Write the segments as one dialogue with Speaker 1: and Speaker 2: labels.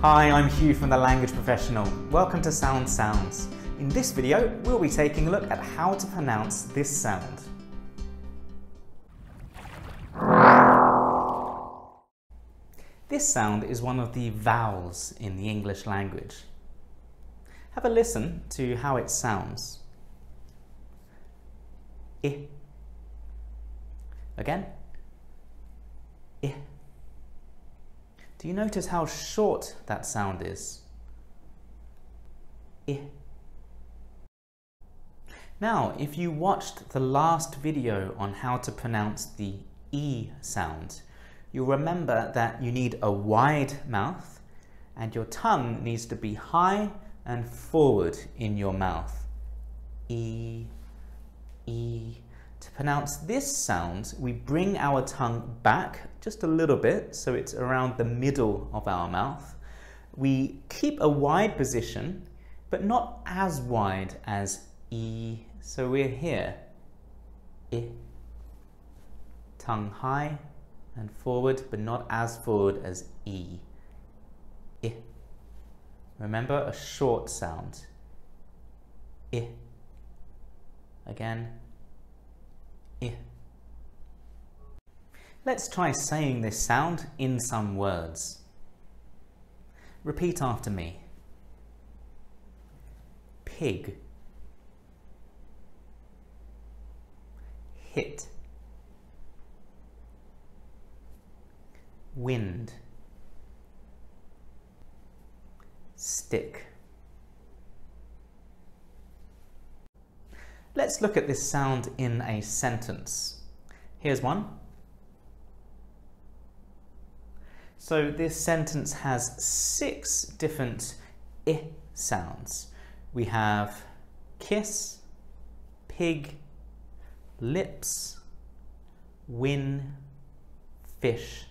Speaker 1: Hi, I'm Hugh from The Language Professional. Welcome to Sound Sounds. In this video, we'll be taking a look at how to pronounce this sound. This sound is one of the vowels in the English language. Have a listen to how it sounds. I. Again. I. Do you notice how short that sound is? I. Now, if you watched the last video on how to pronounce the E sound, you'll remember that you need a wide mouth and your tongue needs to be high and forward in your mouth. E, E. To pronounce this sound, we bring our tongue back just a little bit, so it's around the middle of our mouth. We keep a wide position, but not as wide as E. So we're here. I. Tongue high and forward, but not as forward as E. I. Remember, a short sound. I. Again. I. Let's try saying this sound in some words. Repeat after me. Pig. Hit. Wind. Stick. Let's look at this sound in a sentence. Here's one. So this sentence has 6 different I sounds. We have kiss, pig, lips, win, fish,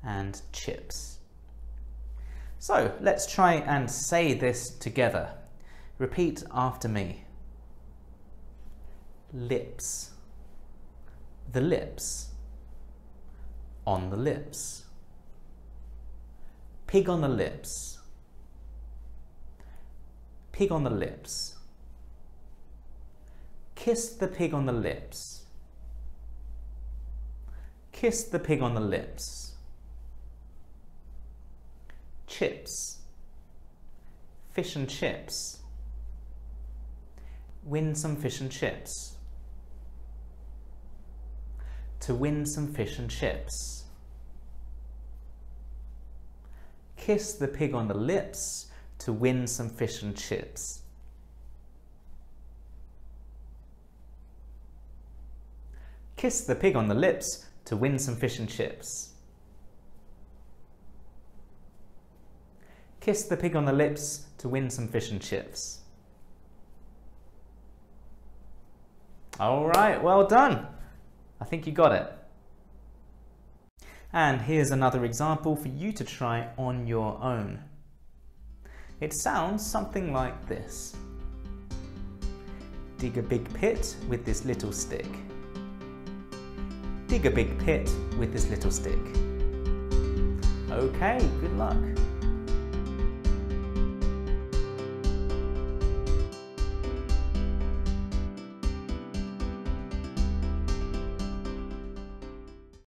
Speaker 1: and chips. So let's try and say this together. Repeat after me. Lips. The lips. On the lips. Pig on the lips. Pig on the lips. Kiss the pig on the lips. Kiss the pig on the lips. Chips. Fish and chips. Win some fish and chips. To win some fish and chips. Kiss the pig on the lips to win some fish and chips. Kiss the pig on the lips to win some fish and chips. Kiss the pig on the lips to win some fish and chips. All right, well done. I think you got it. And here's another example for you to try on your own. It sounds something like this. Dig a big pit with this little stick. Dig a big pit with this little stick. Okay, good luck.